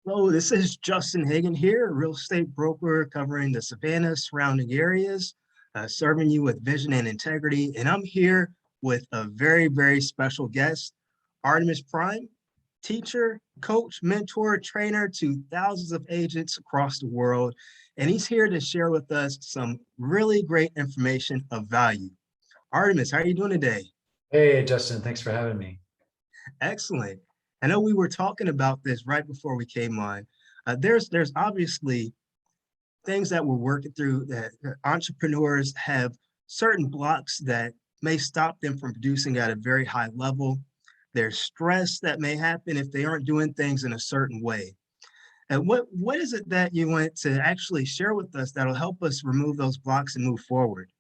Hello, this is Justin Hagan here, real estate broker covering the Savannah surrounding areas, serving you with vision and integrity. And I'm here with a very special guest, Artemis Prime, teacher, coach, mentor, trainer to thousands of agents across the world. And he's here to share with us some really great information of value. Artemis, how are you doing today? Hey, Justin, thanks for having me. Excellent. I know we were talking about this right before we came on. There's obviously things that we're working through that entrepreneurs have certain blocks that may stop them from producing at a very high level. There's stress that may happen if they aren't doing things in a certain way. And what is it that you want to actually share with us that'll help us remove those blocks and move forward?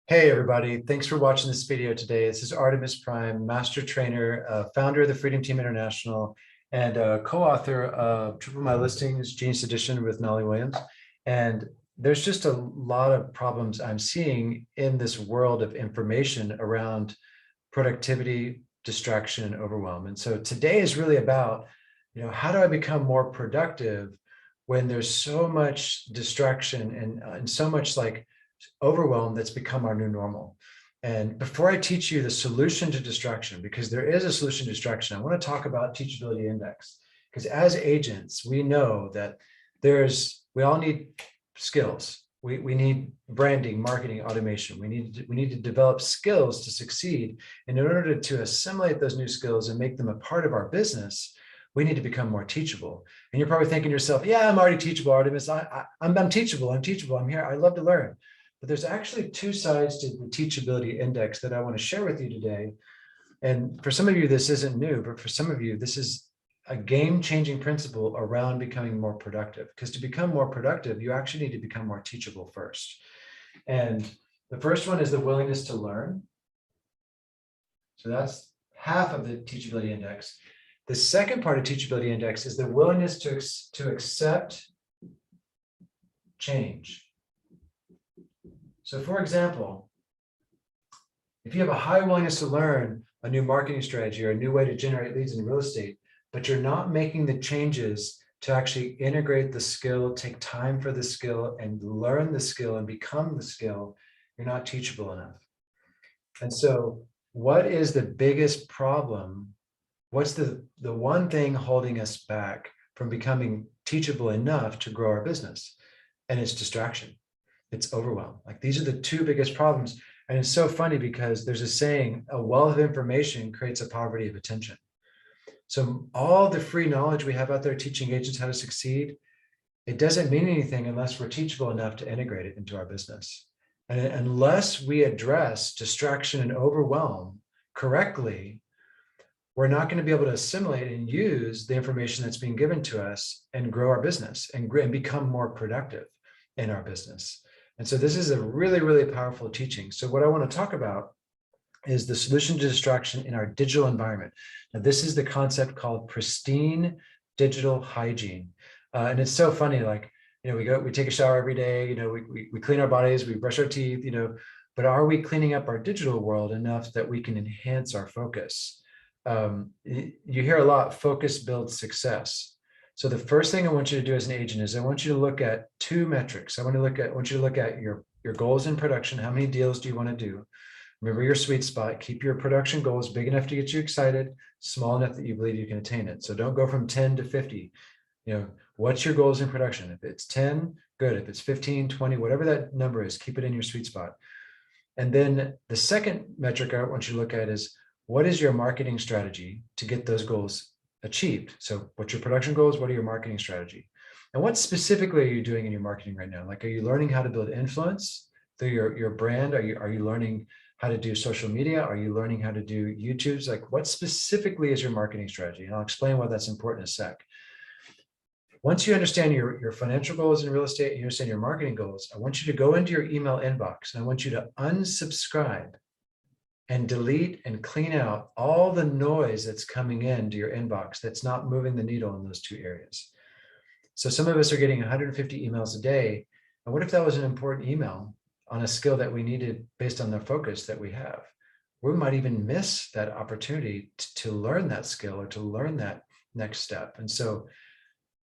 Hey, everybody. Thanks for watching this video today. This is Artemis Prime, master trainer, founder of the Freedom Team International, and co-author of Triple My Listings, Genius Edition with Nolly Williams. And there's just a lot of problems I'm seeing in this world of information around productivity, distraction, and overwhelm. And so today is really about, how do I become more productive when there's so much distraction and so much like overwhelm that's become our new normal. And before I teach you the solution to distraction, because there is a solution to distraction, I want to talk about Teachability Index. Because as agents, we know that we all need skills. We need branding, marketing, automation. We need to develop skills to succeed. And in order to assimilate those new skills and make them a part of our business, we need to become more teachable. And you're probably thinking to yourself, yeah, I'm already teachable, Artemis. I'm teachable. I'm here. I love to learn. But there's actually two sides to the Teachability Index that I want to share with you today. And for some of you, this isn't new, but for some of you, this is a game-changing principle around becoming more productive. Because to become more productive, you actually need to become more teachable first. And the first one is the willingness to learn. So that's half of the Teachability Index. The second part of Teachability Index is the willingness to accept change. So for example, if you have a high willingness to learn a new marketing strategy or a new way to generate leads in real estate, but you're not making the changes to actually integrate the skill, take time for the skill and learn the skill and become the skill, you're not teachable enough. And so what is the biggest problem? What's the one thing holding us back from becoming teachable enough to grow our business? And it's distraction. It's overwhelm. Like these are the two biggest problems. And it's so funny because there's a saying, a wealth of information creates a poverty of attention. So all the free knowledge we have out there teaching agents how to succeed, it doesn't mean anything unless we're teachable enough to integrate it into our business. And unless we address distraction and overwhelm correctly, we're not going to be able to assimilate and use the information that's being given to us and grow our business and become more productive in our business. And so this is a really powerful teaching. So what I want to talk about is the solution to distraction in our digital environment. Now, this is the concept called Pristine digital hygiene. And it's so funny, like, we take a shower every day, we clean our bodies, we brush our teeth, but are we cleaning up our digital world enough that we can enhance our focus? You hear a lot, focus builds success. So the first thing I want you to do as an agent is I want you to look at two metrics. I want you to look at your goals in production. How many deals do you want to do? Remember your sweet spot. Keep your production goals big enough to get you excited, small enough that you believe you can attain it. So don't go from 10 to 50. What's your goals in production? If it's 10, good. If it's 15, 20, whatever that number is, keep it in your sweet spot. And then the second metric I want you to look at is, what is your marketing strategy to get those goals achieved? So what's your production goals? What are your marketing strategy? And what specifically are you doing in your marketing right now? Like, are you learning how to build influence through your brand? Are you learning how to do social media? Are you learning how to do YouTubes? Like, what specifically is your marketing strategy? And I'll explain why that's important in a sec. Once you understand your financial goals in real estate and you understand your marketing goals, I want you to go into your email inbox and I want you to unsubscribe and delete and clean out all the noise that's coming into your inbox that's not moving the needle in those two areas. So some of us are getting 150 emails a day. And what if that was an important email on a skill that we needed based on the focus that we have? We might even miss that opportunity to learn that skill or to learn that next step. And so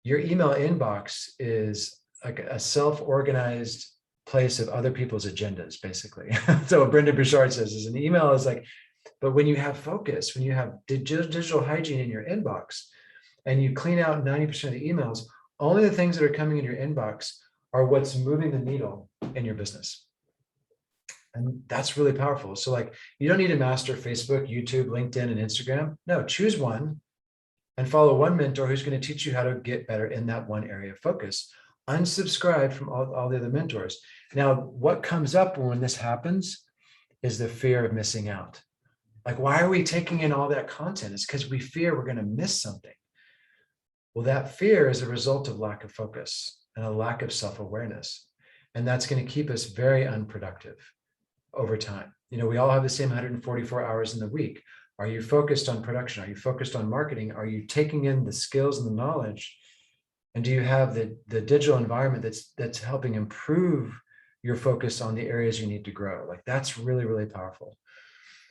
your email inbox is like a self-organized place of other people's agendas, basically. So what Brendon Burchard says is an email is like, but when you have focus, when you have digital hygiene in your inbox and you clean out 90% of the emails, only the things that are coming in your inbox are what's moving the needle in your business. And that's really powerful. So like, you don't need to master Facebook, YouTube, LinkedIn, and Instagram. No, choose one and follow one mentor who's going to teach you how to get better in that one area of focus. Unsubscribe from all the other mentors. Now, what comes up when this happens is the fear of missing out. Like, why are we taking in all that content? It's because we fear we're going to miss something. Well, that fear is a result of lack of focus and a lack of self-awareness. And that's going to keep us very unproductive over time. You know, we all have the same 144 hours in the week. Are you focused on production? Are you focused on marketing? Are you taking in the skills and the knowledge? And do you have the digital environment that's helping improve your focus on the areas you need to grow? Like, that's really, really powerful.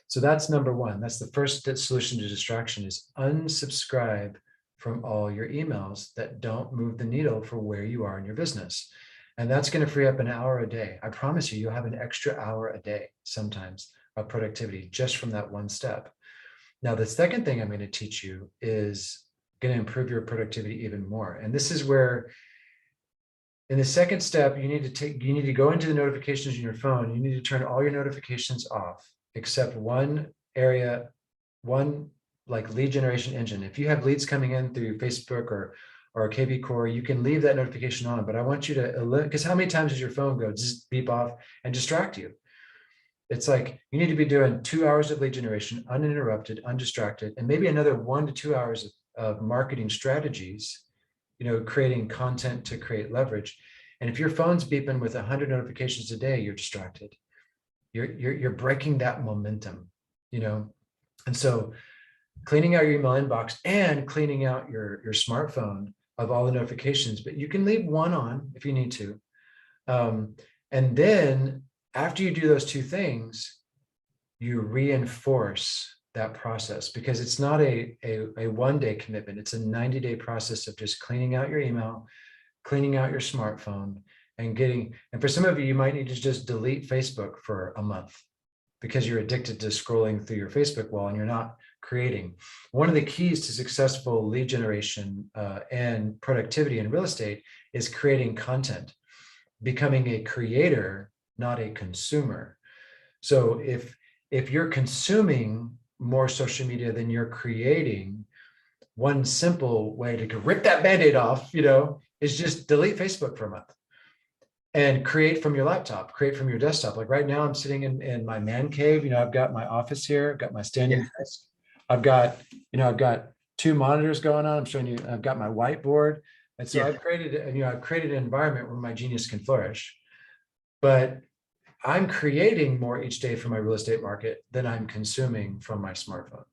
So that's number one. That's the first solution to distraction, is unsubscribe from all your emails that don't move the needle for where you are in your business. And that's going to free up an hour a day. I promise you, you'll have an extra hour a day sometimes of productivity just from that one step. Now, the second thing I'm going to teach you is going to improve your productivity even more. And this is where, in the second step, you need to go into the notifications in your phone. You need to turn all your notifications off, except one area, one like lead generation engine. If you have leads coming in through Facebook or KB Core, you can leave that notification on, but I want you to, because how many times does your phone go just beep off and distract you? It's like, you need to be doing 2 hours of lead generation, uninterrupted, undistracted, and maybe another 1 to 2 hours of marketing strategies, you know, creating content to create leverage. And if your phone's beeping with 100 notifications a day, you're distracted. You're breaking that momentum, you know? And so cleaning out your email inbox and cleaning out your smartphone of all the notifications, but you can leave one on if you need to. And then after you do those two things, you reinforce that process, because it's not a one-day commitment. It's a 90-day process of just cleaning out your email, cleaning out your smartphone, and for some of you, you might need to just delete Facebook for a month because you're addicted to scrolling through your Facebook wall and you're not creating. One of the keys to successful lead generation and productivity in real estate is creating content, becoming a creator, not a consumer. So if you're consuming more social media than you're creating, one simple way to rip that Band-Aid off, you know, is just delete Facebook for a month and create from your laptop, create from your desktop. Like right now I'm sitting in my man cave, you know, I've got my office here, I've got my standing desk. I've got 2 monitors going on. I'm showing you, I've got my whiteboard. And so I've created an environment where my genius can flourish, but I'm creating more each day for my real estate market than I'm consuming from my smartphone.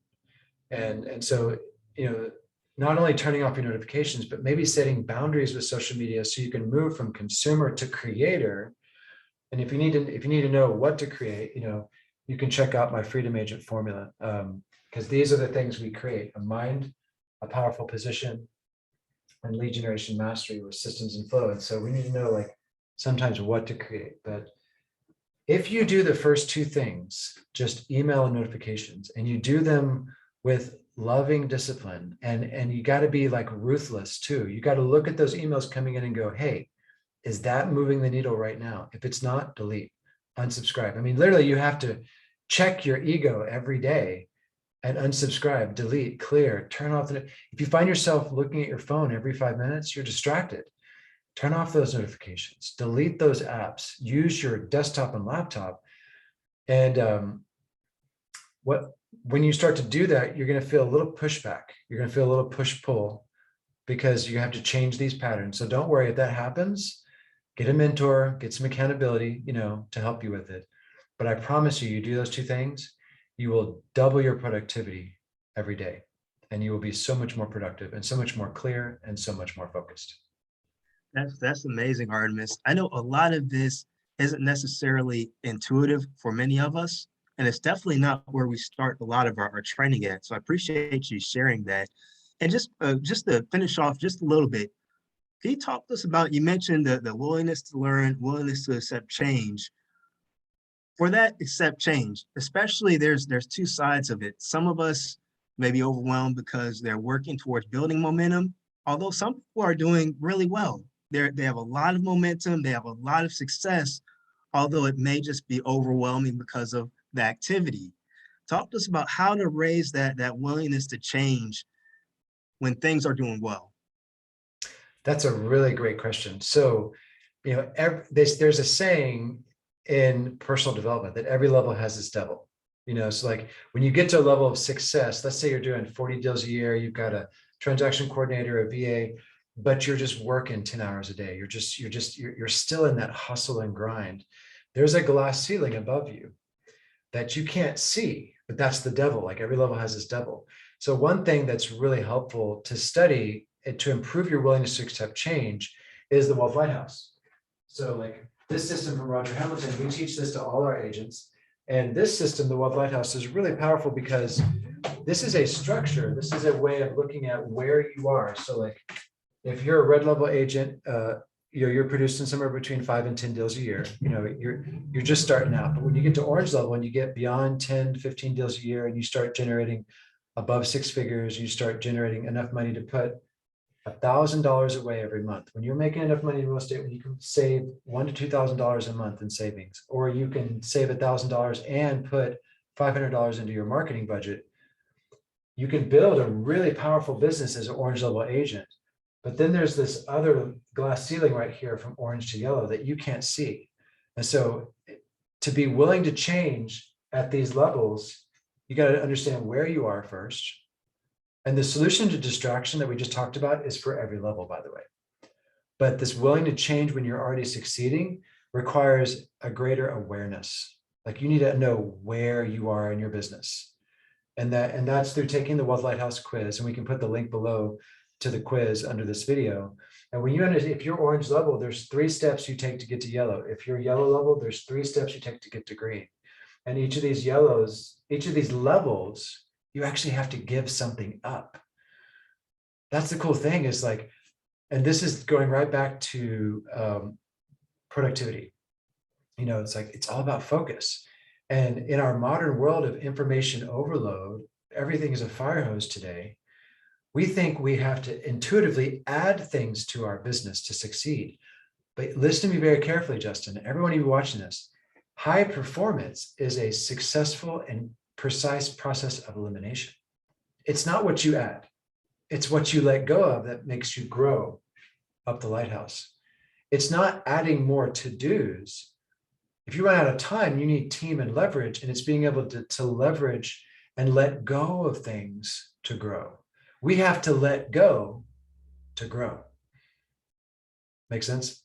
And so, you know, not only turning off your notifications, but maybe setting boundaries with social media so you can move from consumer to creator. And if you need to know what to create, you know, you can check out my Freedom Agent formula, because these are the things we create: a mind, a powerful position, and lead generation mastery with systems and flow. And so we need to know, like, sometimes what to create. But if you do the first two things, just email and notifications, and you do them with loving discipline, and you got to be like ruthless too. You got to look at those emails coming in and go, hey, is that moving the needle right now? If it's not, delete, unsubscribe. I mean, literally you have to check your ego every day and unsubscribe, delete, clear, turn off. If you find yourself looking at your phone every 5 minutes, you're distracted. Turn off those notifications, delete those apps, use your desktop and laptop. And when you start to do that, you're going to feel a little pushback. You're going to feel a little push-pull because you have to change these patterns. So don't worry if that happens. Get a mentor, get some accountability, you know, to help you with it. But I promise you, you do those two things, you will double your productivity every day, and you will be so much more productive and so much more clear and so much more focused. That's amazing, Artemis. I know a lot of this isn't necessarily intuitive for many of us, and it's definitely not where we start a lot of our training at. So I appreciate you sharing that. And just to finish off just a little bit, Can you talk to us about, you mentioned the willingness to learn, willingness to accept change. For that accept change, especially there's two sides of it. Some of us may be overwhelmed because they're working towards building momentum, although some people are doing really well. They have a lot of momentum, they have a lot of success, although it may just be overwhelming because of the activity. Talk to us about how to raise that willingness to change when things are doing well. That's a really great question. So, there's a saying in personal development that every level has its devil. So like when you get to a level of success, let's say you're doing 40 deals a year, you've got a transaction coordinator, a VA, but you're just working 10 hours a day. You're still in that hustle and grind. There's a glass ceiling above you that you can't see, but that's the devil. Like every level has its devil. So one thing that's really helpful to study to improve your willingness to accept change is the Wealth Lighthouse. So like this system from Roger Hamilton, we teach this to all our agents. And this system, the Wealth Lighthouse, is really powerful because this is a structure. This is a way of looking at where you are. So like if you're a red level agent, you're producing somewhere between 5 and 10 deals a year. You're just starting out. But when you get to orange level and you get beyond 10 to 15 deals a year and you start generating above 6 figures, you start generating enough money to put $1,000 away every month. When you're making enough money in real estate, when you can save $1,000 to $2,000 a month in savings, or you can save $1,000 and put $500 into your marketing budget, you can build a really powerful business as an orange level agent. But then there's this other glass ceiling right here from orange to yellow that you can't see. And so to be willing to change at these levels, you got to understand where you are first. And the solution to distraction that we just talked about is for every level, by the way. But this willing to change when you're already succeeding requires a greater awareness. Like you need to know where you are in your business. And that's through taking the Wealth Lighthouse quiz. And we can put the link below to the quiz under this video. And when you understand, if you're orange level, there's 3 steps you take to get to yellow. If you're yellow level, there's 3 steps you take to get to green. And each of these levels, you actually have to give something up. That's the cool thing is like, and this is going right back to productivity. It's like, it's all about focus. And in our modern world of information overload, everything is a fire hose today. We think we have to intuitively add things to our business to succeed. But listen to me very carefully, Justin, everyone who's watching this, high performance is a successful and precise process of elimination. It's not what you add. It's what you let go of that makes you grow up the lighthouse. It's not adding more to-dos. If you run out of time, you need team and leverage, and it's being able to leverage and let go of things to grow. We have to let go to grow. Make sense?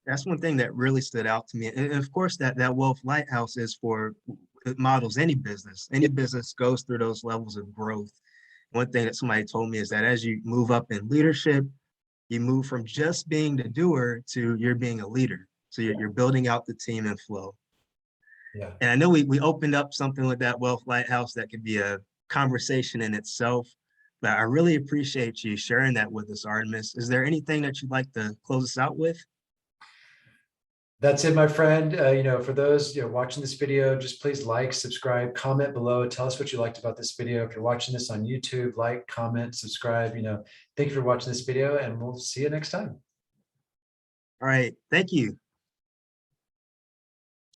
That's one thing that really stood out to me. And of course, that Wealth Lighthouse is for, it models any business. Any business goes through those levels of growth. One thing that somebody told me is that as you move up in leadership, you move from just being the doer to you're being a leader. So you're building out the team and flow. Yeah. And I know we opened up something with that Wealth Lighthouse that could be a conversation in itself, but I really appreciate you sharing that with us, Arttemis. Is there anything that you'd like to close us out with? That's it, my friend. For those watching this video, just please like, subscribe, comment below. Tell us what you liked about this video. If you're watching this on YouTube, like, comment, subscribe. Thank you for watching this video, and we'll see you next time. All right. Thank you.